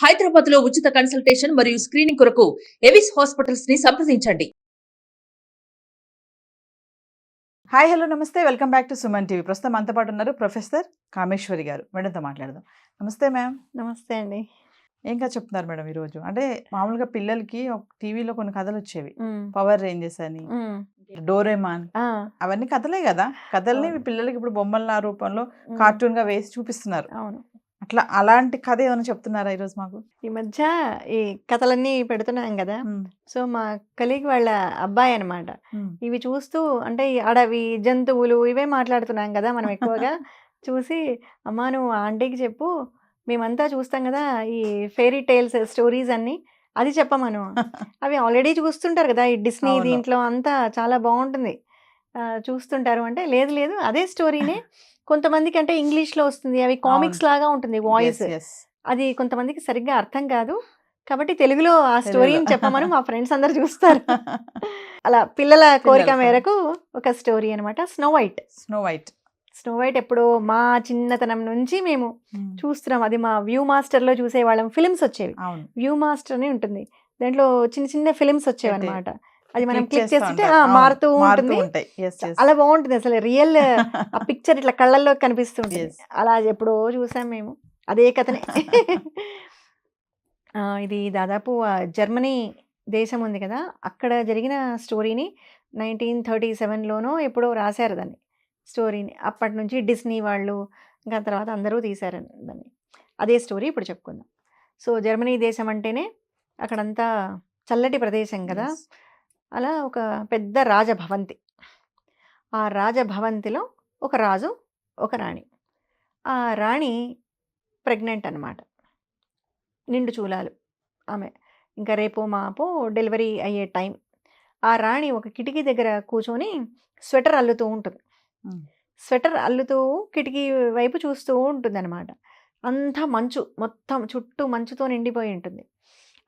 హైదరాబాద్ లో ఉచిత కన్సల్టేషన్ మరియు స్క్రీనింగ్ కొరకు ఎవిస్ హాస్పిటల్స్ ని సంప్రదించండి. హాయ్ హలో నమస్తే welcome back to Suman TV. ప్రస్తుతం మనతో పాటు ఉన్నారు ప్రొఫెసర్ కామేశ్వరి గారు. మేడంతో మాట్లాడదాం. నమస్తే మ్యామ్. నమస్తే అండి. ఏం కథ చెప్తున్నారు మేడం ఈరోజు? అంటే మామూలుగా పిల్లలకి ఒక టీవీలో కొన్ని కథలు వచ్చేవి, పవర్ రేంజర్స్ అని, డోరేమాన్, అవన్నీ కథలే కదా. కథల్ని పిల్లలకి ఇప్పుడు బొమ్మల రూపంలో కార్టూన్ గా వేసి చూపిస్తున్నారు. అవును. అట్లా అలాంటి కథ ఏమైనా చెప్తున్నారా ఈరోజు మాకు? ఈ మధ్య ఈ కథలన్నీ పెడుతున్నాం కదా. సో మా కలీగ్ వాళ్ళ అబ్బాయి అనమాట. ఇవి చూస్తూ అంటే ఈ అడవి జంతువులు ఇవే మాట్లాడుతున్నాం కదా మనం ఎక్కువగా. చూసి అమ్మా నువ్వు ఆంటీకి చెప్పు, మేమంతా చూస్తాం కదా ఈ ఫెయిరీ టేల్స్ స్టోరీస్ అన్నీ, అది చెప్పమను. అవి ఆల్రెడీ చూస్తుంటారు కదా ఈ డిస్నీ దీంట్లో అంతా చాలా బాగుంటుంది చూస్తుంటారు. అంటే లేదు లేదు అదే స్టోరీనే కొంతమందికి అంటే ఇంగ్లీష్లో వస్తుంది, అవి కామిక్స్ లాగా ఉంటుంది వాయిస్, అది కొంతమందికి సరిగ్గా అర్థం కాదు కాబట్టి తెలుగులో ఆ స్టోరీని చెప్పమని మా ఫ్రెండ్స్ అందరు చూస్తారు. అలా పిల్లల కోరిక మేరకు ఒక స్టోరీ అనమాట. స్నో వైట్ ఎప్పుడో మా చిన్నతనం నుంచి మేము చూస్తున్నాం. అది మా వ్యూ మాస్టర్లో చూసేవాళ్ళం. ఫిలిమ్స్ వచ్చేవి, వ్యూ మాస్టర్ అని ఉంటుంది, దాంట్లో చిన్న చిన్న ఫిలిమ్స్ వచ్చేవి అనమాట. అది మనం క్లిక్ చేస్తుంటే మారుతూ ఉంటుంది. అలా బాగుంటుంది అసలు, రియల్ ఆ పిక్చర్ ఇట్లా కళ్ళల్లో కనిపిస్తుంటుంది. అలా ఎప్పుడో చూసాం మేము అదే కథనే. ఇది దాదాపు జర్మనీ దేశం ఉంది కదా, అక్కడ జరిగిన స్టోరీని 1937లోనో ఎప్పుడో రాశారు దాన్ని స్టోరీని. అప్పటి నుంచి డిస్నీ వాళ్ళు ఇంకా తర్వాత అందరూ తీశారు దాన్ని. అదే స్టోరీ ఇప్పుడు చెప్పుకుందాం. సో జర్మనీ దేశం అంటేనే అక్కడంతా చల్లటి ప్రదేశం కదా. అలా ఒక పెద్ద రాజభవంతి, ఆ రాజభవంతిలో ఒక రాజు ఒక రాణి. ఆ రాణి ప్రెగ్నెంట్ అనమాట, నిండు చూలాలు ఆమె, ఇంకా రేపో మాపో డెలివరీ అయ్యే టైం. ఆ రాణి ఒక కిటికీ దగ్గర కూర్చొని స్వెటర్ అల్లుతూ ఉంటుంది. స్వెటర్ అల్లుతూ కిటికీ వైపు చూస్తూ ఉంటుంది అనమాట. అంతా మంచు, మొత్తం చుట్టూ మంచుతో నిండిపోయి ఉంటుంది.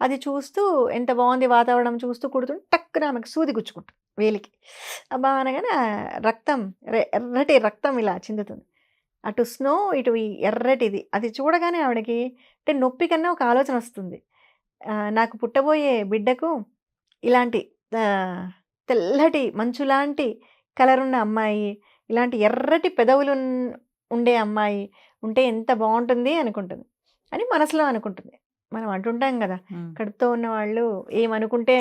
అది చూస్తూ ఎంత బాగుంది వాతావరణం చూస్తూ కుడుతుంటే టక్కున ఆమెకు సూది గుచ్చుకుంటుంది వేలికి. అబ్బా అనగానే రక్తం, ఎర్రటి రక్తం ఇలా చిందుతుంది. అటు స్నో ఇటు ఈ ఎర్రటిది. అది చూడగానే ఆవిడకి అంటే నొప్పి కన్నా ఒక ఆలోచన వస్తుంది. నాకు పుట్టబోయే బిడ్డకు ఇలాంటి తెల్లటి మంచులాంటి కలర్ ఉన్న అమ్మాయి, ఇలాంటి ఎర్రటి పెదవులు ఉండే అమ్మాయి ఉంటే ఎంత బాగుంటుంది అనుకుంటుంది అని మనసులో అనుకుంటుంది. మనం అంటుంటాం కదా, కడుపుతో ఉన్న వాళ్ళు ఏమనుకుంటే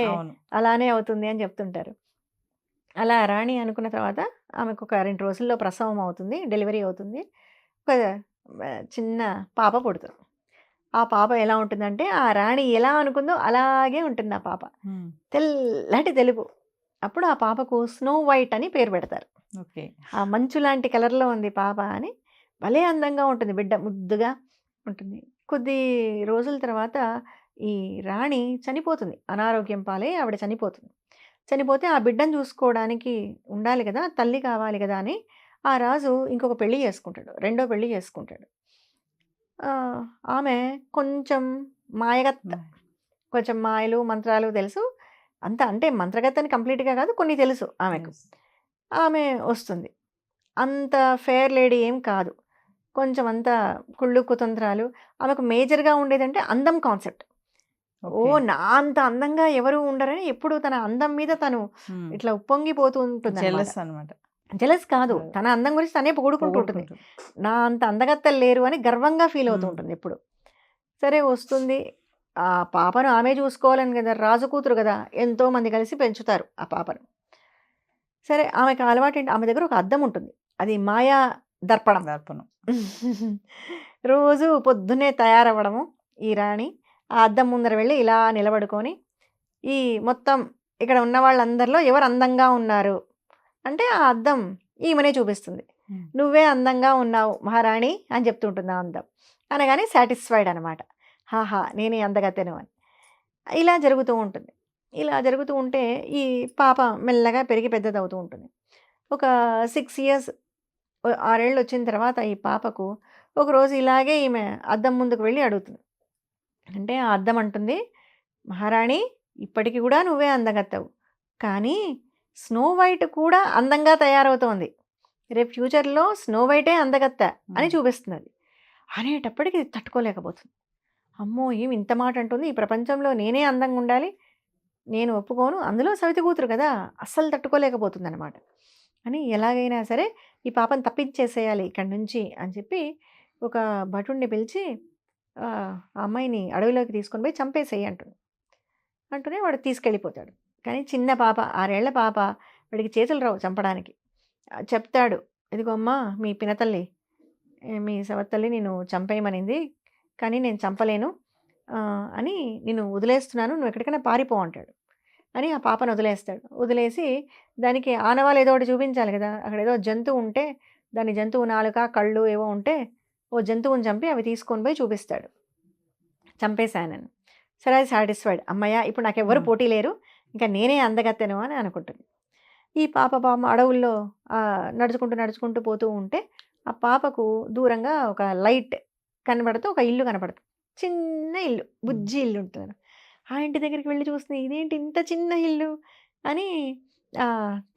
అలానే అవుతుంది అని చెప్తుంటారు. అలా రాణి అనుకున్న తర్వాత ఆమెకు ఒక 2 రోజుల్లో ప్రసవం అవుతుంది, డెలివరీ అవుతుంది. ఒక చిన్న పాప పుడుతుంది. ఆ పాప ఎలా ఉంటుందంటే ఆ రాణి ఎలా అనుకుందో అలాగే ఉంటుంది ఆ పాప, తెల్లటి తెలుపు. అప్పుడు ఆ పాపకు స్నో వైట్ అని పేరు పెడతారు. ఆ మంచు లాంటి కలర్లో ఉంది పాప అని. భలే అందంగా ఉంటుంది బిడ్డ, ముద్దుగా ఉంటుంది. కొద్ది రోజుల తర్వాత ఈ రాణి చనిపోతుంది, అనారోగ్యం పాలై ఆవిడ చనిపోతుంది. చనిపోతే ఆ బిడ్డను చూసుకోవడానికి ఉండాలి కదా, తల్లి కావాలి కదా అని ఆ రాజు ఇంకొక పెళ్లి చేసుకుంటాడు, రెండో పెళ్లి చేసుకుంటాడు. ఆమె కొంచెం మాయగత్త, కొంచెం మాయలు మంత్రాలు తెలుసు అంత, అంటే మంత్రగత్తని కంప్లీట్గా కాదు కొన్ని తెలుసు ఆమెకు. ఆమె వస్తుంది, అంత ఫేర్ లేడీ ఏం కాదు, కొంచెం అంతా కుళ్ళు కుతంత్రాలు. ఆమెకు మేజర్గా ఉండేదంటే అందం కాన్సెప్ట్. నా అంత అందంగా ఎవరు ఉండరని ఎప్పుడు తన అందం మీద తను ఇట్లా ఉప్పొంగిపోతూ ఉంటుంది. జెలస్ కాదు, తన అందం గురించి తనే పొగుడుకుంటూ ఉంటుంది. నా అంత అందగత్తలు లేరు అని గర్వంగా ఫీల్ అవుతూ ఉంటుంది ఎప్పుడు. సరే వస్తుంది, ఆ పాపను ఆమె చూసుకోవాలని కదా, రాజు కూతురు కదా, ఎంతో మంది కలిసి పెంచుతారు ఆ పాపను. సరే ఆమెకు అలవాటు ఏంటి, ఆమె దగ్గర ఒక అద్దం ఉంటుంది, అది మాయా దర్పణం. రోజు పొద్దున్నే తయారవ్వడము ఈ రాణి ఆ అద్దం ముందర వెళ్ళి ఇలా నిలబడుకొని ఈ మొత్తం ఇక్కడ ఉన్న వాళ్ళందరిలో ఎవరు అందంగా ఉన్నారు అంటే ఆ అద్దం ఈమెనే చూపిస్తుంది. నువ్వే అందంగా ఉన్నావు మహారాణి అని చెప్తుంటుంది ఆ అందం. అనగానే సాటిస్ఫైడ్ అనమాట, హాహా నేనే అందగత్తెను అని. ఇలా జరుగుతూ ఉంటుంది. ఇలా జరుగుతూ ఉంటే ఈ పాప మెల్లగా పెరిగి పెద్దదవుతూ ఉంటుంది. ఒక 6 years 6 ఏళ్ళు వచ్చిన తర్వాత ఈ పాపకు ఒకరోజు ఇలాగే ఈమె అద్దం ముందుకు వెళ్ళి అడుగుతుంది. అంటే ఆ అద్దం అంటుంది, మహారాణి ఇప్పటికి కూడా నువ్వే అందగత్తవు, కానీ స్నో వైట్ కూడా అందంగా తయారవుతోంది, రేపు ఫ్యూచర్లో స్నో వైటే అందగత్త అని చూపిస్తుంది. అనేటప్పటికి తట్టుకోలేకపోతుంది. అమ్మో ఏమి ఇంత మాట అంటుంది, ఈ ప్రపంచంలో నేనే అందంగా ఉండాలి, నేను ఒప్పుకోను, అందులో సవితి కూతురు కదా, అస్సలు తట్టుకోలేకపోతుంది అనమాట. అని ఎలాగైనా సరే ఈ పాపను తప్పించేసేయాలి ఇక్కడి నుంచి అని చెప్పి ఒక భటుడిని పిలిచి ఆ అమ్మాయిని అడవిలోకి తీసుకొని పోయి చంపేసేయి అంటూనే వాడు తీసుకెళ్ళిపోతాడు. కానీ చిన్న పాప, 6 ఏళ్ల పాప, వాడికి చేతులు రావు చంపడానికి. చెప్తాడు, ఇదిగో అమ్మా మీ పినతల్లి, మీ సవత్తల్లి నేను చంపేయమనింది, కానీ నేను చంపలేను అని నేను వదిలేస్తున్నాను, నువ్వు ఎక్కడికైనా పారిపో అంటాడు. అని ఆ పాపను వదిలేస్తాడు. వదిలేసి దానికి ఆనవాళ్ళు ఏదో ఒకటి చూపించాలి కదా, అక్కడ ఏదో జంతువు ఉంటే, దాని జంతువు నాలుక కళ్ళు ఏవో ఉంటే ఓ జంతువుని చంపి అవి తీసుకొని పోయి చూపిస్తాడు, చంపేశానని. సరే అది సాటిస్ఫైడ్, అమ్మయ్య ఇప్పుడు నాకు ఎవరు పోటీ లేరు, ఇంకా నేనే అందగత్తెను అని అనుకుంటుంది. ఈ పాప అడవుల్లో నడుచుకుంటూ పోతూ ఉంటే ఆ పాపకు దూరంగా ఒక లైట్ కనబడుతూ ఒక ఇల్లు కనపడుతుంది, చిన్న ఇల్లు, బుజ్జి ఇల్లు ఉంటుంది. ఆ ఇంటి దగ్గరికి వెళ్ళి చూస్తుంది, ఇదేంటి ఇంత చిన్న ఇల్లు అని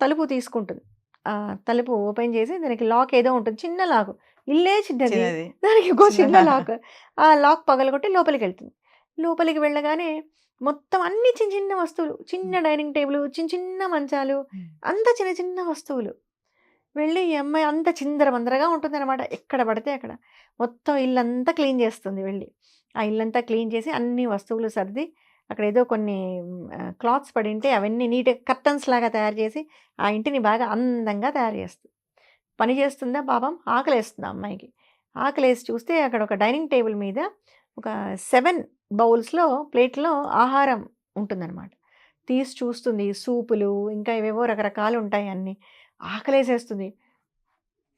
తలుపు తీసుకుంటుంది. ఆ తలుపు ఓపెన్ చేసి దానికి లాక్ ఏదో ఉంటుంది, చిన్న లాక్, ఇల్లే చిన్నది, దానికి ఇంకో చిన్న లాక్. ఆ లాక్ పగలగొట్టి లోపలికి వెళ్తుంది. లోపలికి వెళ్ళగానే మొత్తం అన్ని చిన్న చిన్న వస్తువులు, చిన్న డైనింగ్ టేబుల్, చిన్న చిన్న మంచాలు, అంత చిన్న చిన్న వస్తువులు. వెళ్ళి ఈ అమ్మాయి అంత చిందరమందరగా ఉంటుంది అనమాట, ఎక్కడ పడితే అక్కడ. మొత్తం ఇల్లంతా క్లీన్ చేస్తుంది వెళ్ళి. ఆ ఇల్లంతా క్లీన్ చేసి అన్ని వస్తువులు సర్ది, అక్కడ ఏదో కొన్ని క్లాత్స్ పడి ఉంటే అవన్నీ నీట్గా కర్టన్స్ లాగా తయారు చేసి ఆ ఇంటిని బాగా అందంగా తయారు చేస్తుంది. పని చేస్తుందా పాపం, ఆకలేస్తుంది అమ్మాయికి. ఆకలేసి చూస్తే అక్కడ ఒక డైనింగ్ టేబుల్ మీద ఒక 7 బౌల్స్లో ప్లేట్లో ఆహారం ఉంటుందన్నమాట. తీసి చూస్తుంది, సూపులు ఇంకా ఇవేవో రకరకాలు ఉంటాయి అన్నీ. ఆకలేసేస్తుంది,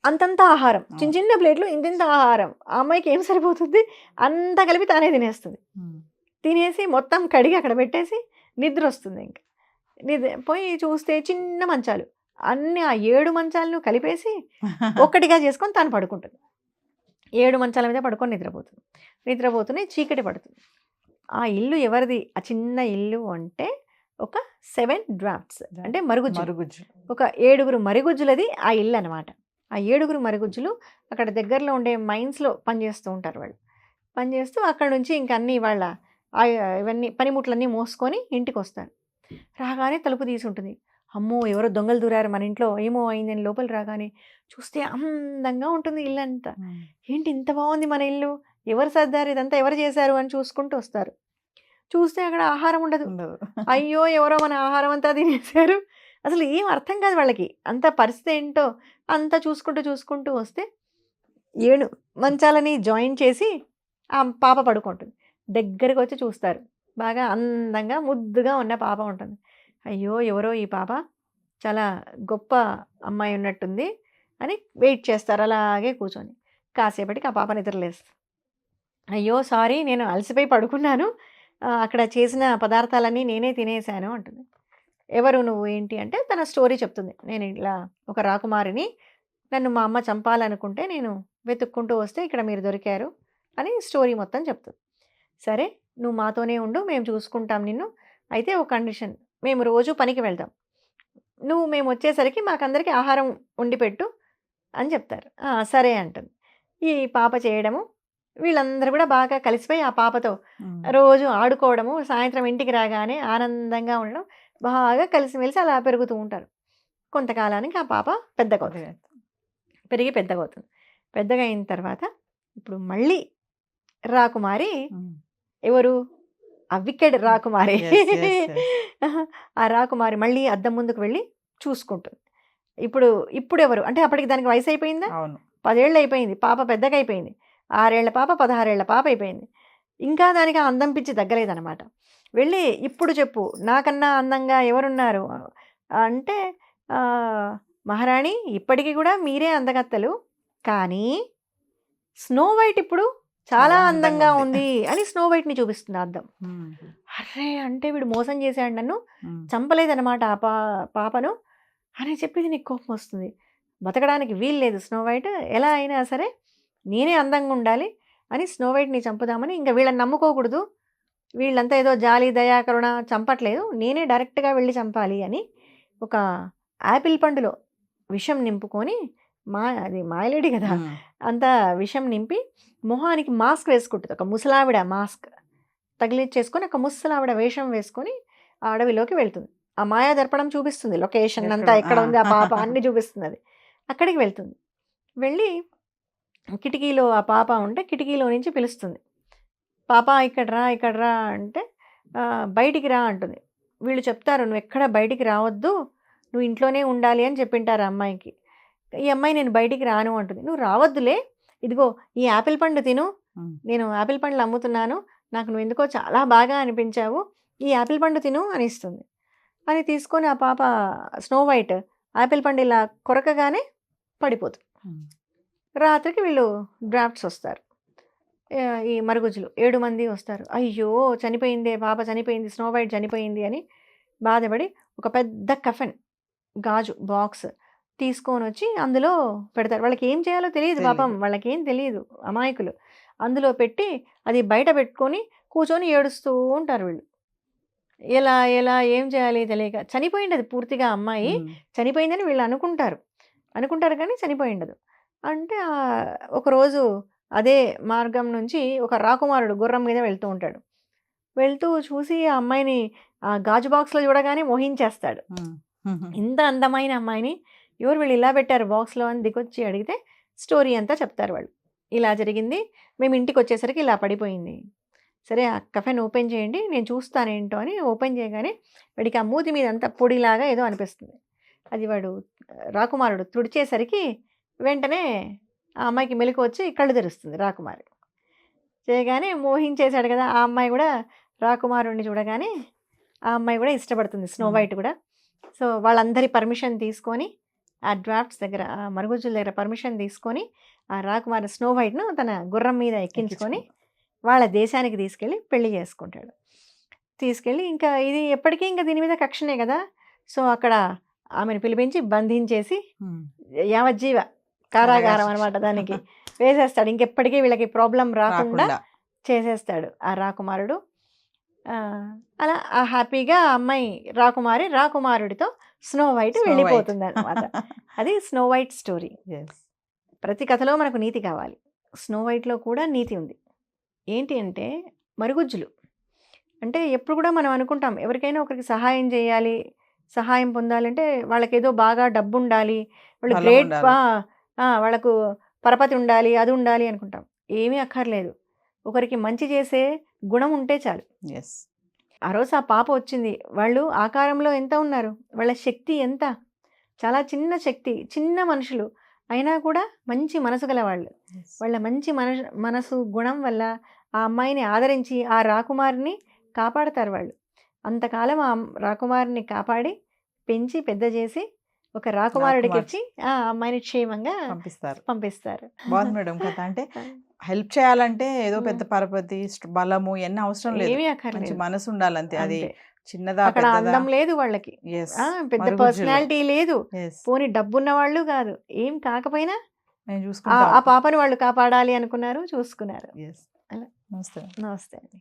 అంతంత ఆహారం, చిన్న చిన్న ప్లేట్లు, ఇంతింత ఆహారం. ఆ అమ్మాయికి ఏం సరిపోతుంది, అంతా కలిపి తానే తినేస్తుంది. తినేసి మొత్తం కడిగి అక్కడ పెట్టేసి నిద్ర వస్తుంది. ఇంకా నిద్ర పోయి చూస్తే చిన్న మంచాలు అన్నీ, ఆ 7 మంచాలను కలిపేసి ఒక్కటిగా చేసుకొని తాను పడుకుంటుంది. 7 మంచాల మీద పడుకొని నిద్రపోతూనే చీకటి పడుతుంది. ఆ ఇల్లు ఎవరిది, ఆ చిన్న ఇల్లు అంటే ఒక 7 డ్రాఫ్ట్స్ అంటే మరుగుజ్జు, ఒక 7 మరుగుజ్జులది ఆ ఇల్లు అనమాట. ఆ 7 మరుగుజ్జులు అక్కడ దగ్గరలో ఉండే మైన్స్లో పనిచేస్తూ ఉంటారు. వాళ్ళు పనిచేస్తూ అక్కడ నుంచి ఇంక అన్నీ వాళ్ళ ఇవన్నీ పనిముట్లన్నీ మోసుకొని ఇంటికి వస్తారు. రాగానే తలుపు తీసి ఉంటుంది. అమ్మో ఎవరో దొంగలు దూరారు మన ఇంట్లో, ఏమో అయిందని లోపల రాగానే చూస్తే అందంగా ఉంటుంది ఇల్లు అంతా. ఏంటి ఇంత బాగుంది మన ఇల్లు, ఎవరు సర్దారు, ఇదంతా ఎవరు చేశారు అని చూసుకుంటూ వస్తారు. చూస్తే అక్కడ ఆహారం ఉండదు. అయ్యో ఎవరో మన ఆహారం అంతా తినేశారు. అసలు ఏం అర్థం కాదు వాళ్ళకి, అంత పరిస్థితి ఏంటో అంతా చూసుకుంటూ వస్తే 7 మంచాలని జాయిన్ చేసి ఆ పాప పడుకుంటుంది. దగ్గరికి వచ్చి చూస్తారు, బాగా అందంగా ముద్దుగా ఉన్న పాప ఉంటుంది. అయ్యో ఎవరో ఈ పాప చాలా గొప్ప అమ్మాయి ఉన్నట్టుంది అని వెయిట్ చేస్తారు అలాగే కూర్చొని. కాసేపటికి ఆ పాప నిద్రలేస్తుంది. అయ్యో సారీ నేను అలసిపోయి పడుకున్నాను, అక్కడ చేసిన పదార్థాలన్నీ నేనే తినేశాను అంటుంది. ఎవరు నువ్వు ఏంటి అంటే తన స్టోరీ చెప్తుంది. నేను ఇలా ఒక రాకుమారిని, నన్ను మా అమ్మ చంపాలనుకుంటే నేను వెతుక్కుంటూ వస్తే ఇక్కడ మీరు దొరికారు అని స్టోరీ మొత్తం చెప్తుంది. సరే నువ్వు మాతోనే ఉండు, మేము చూసుకుంటాం నిన్ను, అయితే ఒక కండిషన్, మేము రోజు పనికి వెళ్దాం, నువ్వు మేము వచ్చేసరికి మాకందరికీ ఆహారం వండి పెట్టు అని చెప్తారు. సరే అంటుంది. ఈ పాప చేయడము, వీళ్ళందరూ కూడా బాగా కలిసిపోయి ఆ పాపతో రోజు ఆడుకోవడము, సాయంత్రం ఇంటికి రాగానే ఆనందంగా ఉండడం, బాగా కలిసిమెలిసి అలా పెరుగుతూ ఉంటారు. కొంతకాలానికి ఆ పాప పెద్దగా అవుతుంది. పెద్దగా అయిన తర్వాత ఇప్పుడు మళ్ళీ రాకుమారి, ఎవరు ఆ వికెడ్ రాకుమారి, ఆ రాకుమారి మళ్ళీ అద్దం ముందుకు వెళ్ళి చూసుకుంటుంది. ఇప్పుడు ఎవరు అంటే అప్పటికి దానికి వయసు అయిపోయిందా, 10 ఏళ్ళు అయిపోయింది, పాప పెద్దగా అయిపోయింది, 6 ఏళ్ల పాప 16 ఏళ్ల పాప అయిపోయింది. ఇంకా దానికి అందం పిచ్చి తగ్గలేదన్నమాట. వెళ్ళి ఇప్పుడు చెప్పు నాకన్నా అందంగా ఎవరున్నారు అంటే, మహారాణి ఇప్పటికీ కూడా మీరే అందగత్తలు, కానీ స్నో వైట్ ఇప్పుడు చాలా అందంగా ఉంది అని స్నో వైట్ని చూపిస్తుంది అద్దం. అర్రే అంటే వీడు మోసం చేశాడు, నన్ను చంపలేదన్నమాట ఆ పాపను అని చెప్పేది నీకు కోపం వస్తుంది. బతకడానికి వీలు లేదు స్నో వైట్, ఎలా అయినా సరే నేనే అందంగా ఉండాలి అని స్నో వైట్ని చంపుదామని, ఇంకా వీళ్ళని నమ్ముకోకూడదు, వీళ్ళంతా ఏదో జాలి దయా కరుణ చంపట్లేదు, నేనే డైరెక్ట్గా వెళ్ళి చంపాలి అని ఒక యాపిల్ పండులో విషం నింపుకొని, అది మాయలేడి కదా, అంతా విషం నింపి మొహానికి మాస్క్ వేసుకుంటుంది, ఒక ముసలావిడ మాస్క్ తగిలిచ్చేసుకొని ఒక ముసలావిడ వేషం వేసుకొని ఆ అడవిలోకి వెళ్తుంది. ఆ మాయా దర్పణం చూపిస్తుంది లొకేషన్ అంతా, ఎక్కడ ఉంది ఆ పాప అన్ని చూపిస్తుంది. అది అక్కడికి వెళ్తుంది. వెళ్ళి కిటికీలో ఆ పాప ఉంటే కిటికీలో నుంచి పిలుస్తుంది, పాప ఇక్కడ రా అంటే బయటికి రా అంటుంది. వీళ్ళు చెప్తారు, నువ్వు ఎక్కడ బయటికి రావద్దు, నువ్వు ఇంట్లోనే ఉండాలి అని చెప్పింటారు ఆ అమ్మాయికి. ఈ అమ్మాయి నేను బయటికి రాను అంటుంది. నువ్వు రావద్దులే, ఇదిగో ఈ యాపిల్ పండు తిను, నేను యాపిల్ పండ్లు అమ్ముతున్నాను, నాకు నువ్వు ఎందుకో చాలా బాగా అనిపించావు, ఈ యాపిల్ పండు తిను అని ఇస్తుంది. అని తీసుకొని ఆ పాప స్నో వైట్ యాపిల్ పండు ఇలా కొరకగానే పడిపోతుంది. రాత్రికి వీళ్ళు డ్రాఫ్ట్స్ వస్తారు, ఈ మరుగుజ్జులు 7 మంది వస్తారు. అయ్యో చనిపోయిందే పాప, చనిపోయింది, స్నో వైట్ చనిపోయింది అని బాధపడి ఒక పెద్ద కఫెన్ గాజు బాక్స్ తీసుకొని వచ్చి అందులో పెడతారు. వాళ్ళకి ఏం చేయాలో తెలియదు పాపం, వాళ్ళకి ఏం తెలియదు, అమాయకులు. అందులో పెట్టి అది బయట పెట్టుకొని కూర్చొని ఏడుస్తూ ఉంటారు వీళ్ళు. ఎలా ఎలా ఏం చేయాలి తెలియక. చనిపోయింది అది పూర్తిగా, అమ్మాయి చనిపోయిందని వీళ్ళు అనుకుంటారు కానీ చనిపోయి ఉండదు. అంటే ఒకరోజు అదే మార్గం నుంచి ఒక రాకుమారుడు గుర్రం మీద వెళ్తూ ఉంటాడు. వెళ్తూ చూసి ఆ అమ్మాయిని ఆ గాజు బాక్స్లో చూడగానే మోహించేస్తాడు. ఇంత అందమైన అమ్మాయిని ఎవరు వీళ్ళు ఇలా పెట్టారు బాక్స్లో అని దిగొచ్చి అడిగితే స్టోరీ అంతా చెప్తారు వాళ్ళు. ఇలా జరిగింది, మేము ఇంటికి వచ్చేసరికి ఇలా పడిపోయింది. సరే ఆ కఫెన్ ఓపెన్ చేయండి, నేను చూస్తాను ఏంటో అని ఓపెన్ చేయగానే వాడికి ఆ మూతి మీద అంతా పొడిలాగా ఏదో అనిపిస్తుంది. అది వాడు రాకుమారుడు తుడిచేసరికి వెంటనే ఆ అమ్మాయికి మెలకు వచ్చి కళ్ళు తెరుస్తుంది. రాకుమారి చేయగానే మోహించేశాడు కదా, ఆ అమ్మాయి కూడా రాకుమారుడిని చూడగానే ఆ అమ్మాయి కూడా ఇష్టపడుతుంది, స్నో వైట్ కూడా. సో వాళ్ళందరి పర్మిషన్ తీసుకొని ఆ డ్రాఫ్ట్స్ దగ్గర, ఆ మరుగుజ్జుల దగ్గర పర్మిషన్ తీసుకొని ఆ రాకుమారి స్నో వైట్ను తన గుర్రం మీద ఎక్కించుకొని వాళ్ళ దేశానికి తీసుకెళ్ళి పెళ్లి చేసుకుంటాడు. తీసుకెళ్ళి ఇంకా ఇది ఎప్పటికీ ఇంకా దీని మీద కక్షనే కదా. సో అక్కడ ఆమెను పిలిపించి బంధించేసి యావజ్జీవ కారాగారం అనమాట దానికి వేసేస్తాడు. ఇంకెప్పటికీ వీళ్ళకి ప్రాబ్లం రాకుండా చేసేస్తాడు ఆ రాకుమారుడు. అలా ఆ హ్యాపీగా అమ్మాయి రాకుమారుడితో స్నో వైట్ వెళ్ళిపోతుంది అనమాట. అది స్నో వైట్ స్టోరీ. ప్రతి కథలో మనకు నీతి కావాలి, స్నో వైట్లో కూడా నీతి ఉంది. ఏంటి అంటే మరుగుజ్జులు అంటే ఎప్పుడు కూడా మనం అనుకుంటాం ఎవరికైనా ఒకరికి సహాయం చేయాలి, సహాయం పొందాలంటే వాళ్ళకి ఏదో బాగా డబ్బు ఉండాలి, వాళ్ళు గ్రేట్, వాళ్ళకు పరపతి ఉండాలి, అది ఉండాలి అనుకుంటాం. ఏమీ అక్కర్లేదు, ఒకరికి మంచి చేసే గుణం ఉంటే చాలు. ఆ రోజు ఆ పాప వచ్చింది, వాళ్ళు ఆకారంలో ఎంత ఉన్నారు, వాళ్ళ శక్తి ఎంత, చాలా చిన్న శక్తి, చిన్న మనుషులు అయినా కూడా మంచి మనసు గల వాళ్ళు. వాళ్ళ మంచి మనసు గుణం వల్ల ఆ అమ్మాయిని ఆదరించి ఆ రాకుమారిని కాపాడతారు వాళ్ళు. అంతకాలం ఆ రాకుమారిని కాపాడి పెంచి పెద్ద చేసి ఒక రాకుమారుడికి ఇచ్చి ఆ అమ్మాయిని క్షేమంగా పంపిస్తారు. బాగుంది మేడం కథ. అంటే హెల్ప్ చేయాలంటే ఏదో పెద్ద పరపతి బలము ఎన్ని అవసరం లేదు, మంచి మనసు ఉండాలి అంతే. అది చిన్నదా అక్కడ అందం లేదు వాళ్ళకి, పెద్ద పర్సనాలిటీ లేదు, పోనీ డబ్బున్న వాళ్ళు కాదు, ఏం కాకపోయినా ఆ పాపను వాళ్ళు కాపాడాలి అనుకున్నారు, చూసుకున్నారు. నమస్తే. నమస్తే అండి.